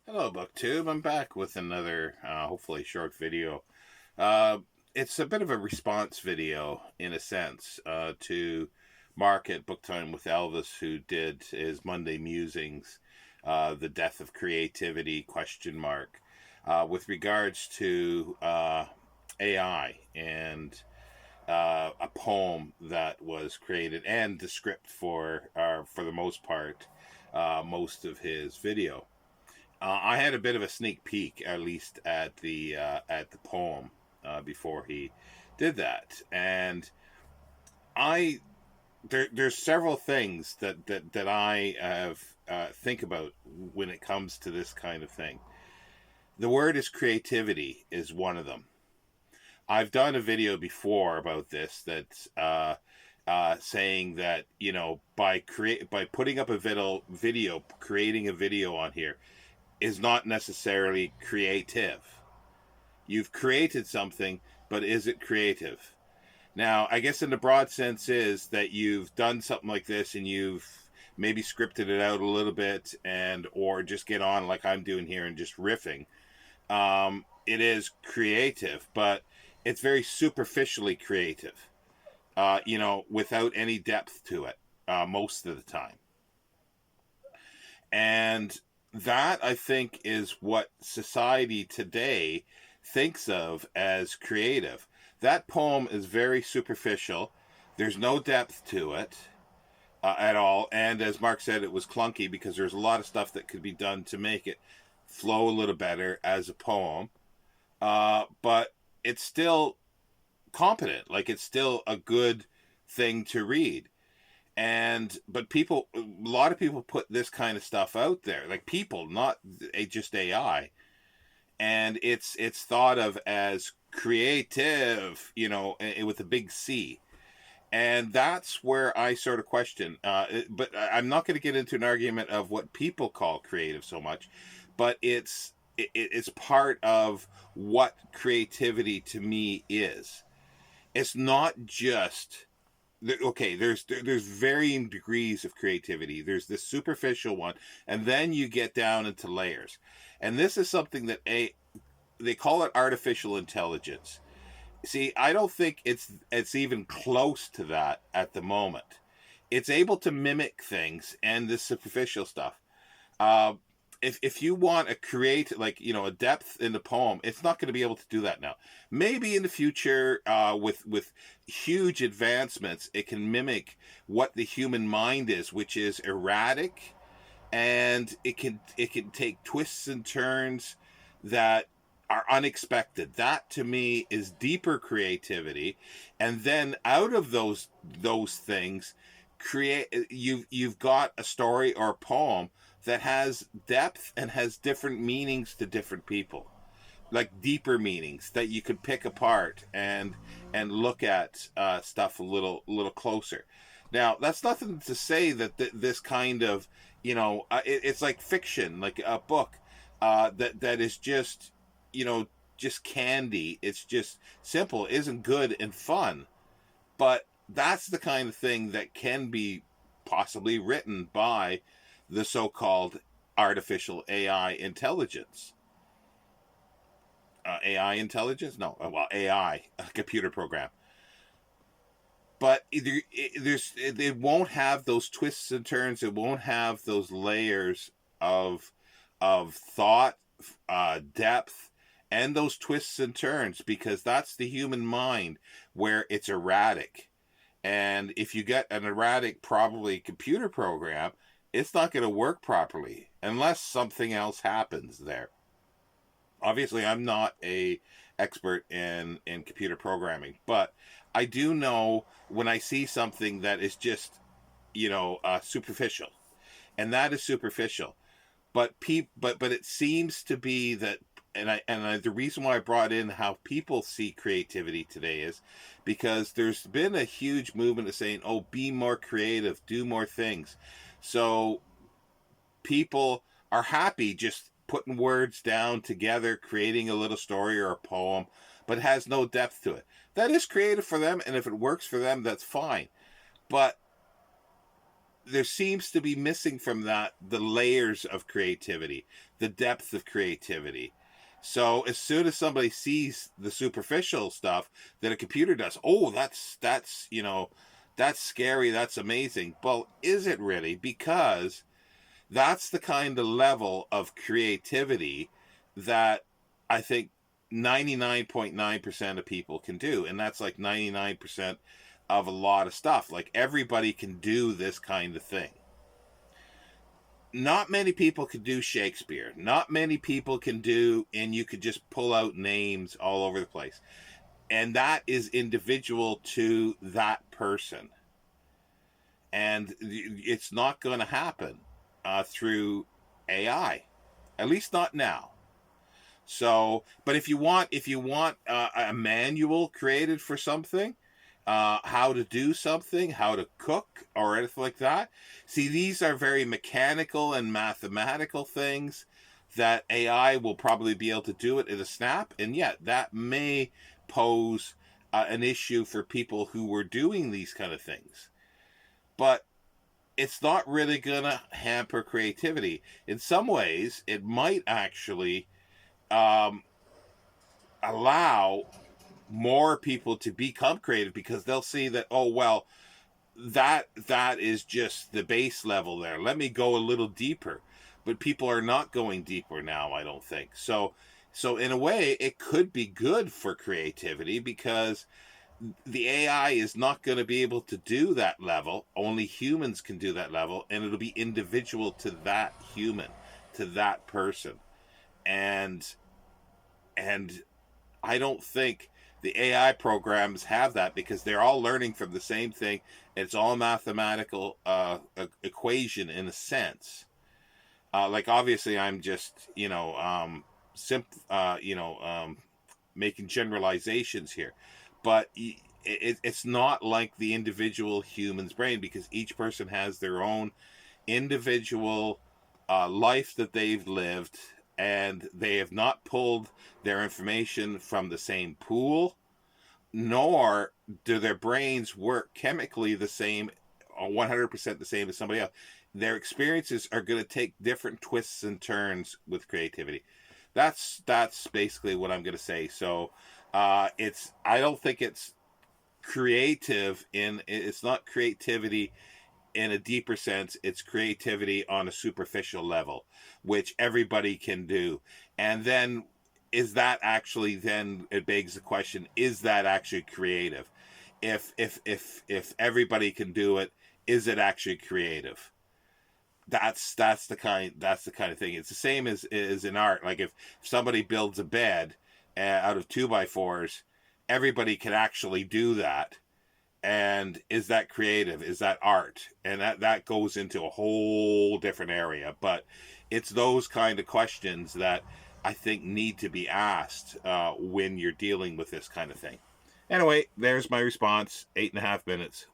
Hello, BookTube. I'm back with another, hopefully short video. Uh, it's a bit of a response video, in a sense, to Mark at Book Time with Elvis, who did his Monday Musings, the death of creativity, question mark, with regards to AI and a poem that was created and the script for the most part, most of his video. I had a bit of a sneak peek, at least at the poem before he did that, and I there's several things that I have think about when it comes to this kind of thing. The word is creativity is one of them. I've done a video before about this that's saying that by putting up a video creating a video on here is not necessarily creative. You've created something, but is it creative? Now, I guess in the broad sense is that you've done something like this and you've maybe scripted it out a little bit and or just get on like I'm doing here and just riffing. It is creative, but it's very superficially creative. Without any depth to it, most of the time. And that, I think, is what society today thinks of as creative. That poem is very superficial. There's no depth to it at all. And as Mark said, it was clunky because there's a lot of stuff that could be done to make it flow a little better as a poem. But it's still competent. Like, it's still a good thing to read. But people, a lot of people put this kind of stuff out there, like people, not just AI, and it's thought of as creative, with a big C. And that's where I sort of question. But I'm not going to get into an argument of what people call creative so much, but it's part of what creativity to me is. It's not just okay. There's varying degrees of creativity. There's this superficial one, and then you get down into layers. And this is something that they call it artificial intelligence. See, I don't think it's even close to that at the moment. It's able to mimic things and the superficial stuff. Uh, if you want a create like a depth in the poem, it's not going to be able to do that now. Maybe in the future, with huge advancements, it can mimic what the human mind is, which is erratic, and it can take twists and turns that are unexpected. That to me is deeper creativity, and then out of those things, you've got a story or a poem that has depth and has different meanings to different people, like deeper meanings that you could pick apart and look at stuff a little closer. Now, that's nothing to say that this kind of it's like fiction, like a book that is just just candy. It's just simple, isn't good and fun, but that's the kind of thing that can be possibly written by the so-called artificial AI intelligence. AI intelligence? No, well, AI, a computer program. But it won't have those twists and turns. It won't have those layers of thought, depth, and those twists and turns, because that's the human mind where it's erratic. And if you get an erratic, probably computer program, it's not going to work properly unless something else happens there. Obviously, I'm not a expert in computer programming, but I do know when I see something that is just superficial, and that is superficial. But it seems to be that, the reason why I brought in how people see creativity today is because there's been a huge movement of saying, "Oh, be more creative, do more things." So people are happy just putting words down together, creating a little story or a poem, but it has no depth to it. That is creative for them, and if it works for them, that's fine. But there seems to be missing from that the layers of creativity, the depth of creativity. So as soon as somebody sees the superficial stuff that a computer does, oh, that's that's scary, that's amazing. Well, is it really? Because that's the kind of level of creativity that I think 99.9% of people can do. And that's like 99% of a lot of stuff. Like everybody can do this kind of thing. Not many people can do Shakespeare. Not many people can do, and you could just pull out names all over the place. And that is individual to that person. And it's not going to happen through AI, at least not now. So, but if you want a manual created for something, how to do something, how to cook, or anything like that. See, these are very mechanical and mathematical things that AI will probably be able to do it in a snap, and yet that may pose an issue for people who were doing these kind of things. But it's not really going to hamper creativity. In some ways, it might actually um, allow more people to become creative because they'll see that, oh well, that is just the base level there, let me go a little deeper. But people are not going deeper now, I don't think. So in a way it could be good for creativity because the AI is not going to be able to do that level. Only humans can do that level, and it'll be individual to that human, to that person. And and I don't think the AI programs have that because they're all learning from the same thing. It's all mathematical equation in a sense. Like obviously, I'm just making generalizations here, but it's not like the individual human's brain because each person has their own individual life that they've lived, and they have not pulled their information from the same pool, nor do their brains work chemically the same, 100% the same as somebody else. Their experiences are going to take different twists and turns with creativity. That's basically what I'm going to say. So I don't think it's it's not creativity in a deeper sense. It's creativity on a superficial level, which everybody can do. And then it begs the question, is that actually creative? If everybody can do it, is it actually creative? That's the kind of thing. It's the same as in art. Like if somebody builds a bed out of 2x4s, everybody can actually do that. And is that creative? Is that art? And that goes into a whole different area. But it's those kind of questions that I think need to be asked when you're dealing with this kind of thing. Anyway, there's my response. 8.5 minutes.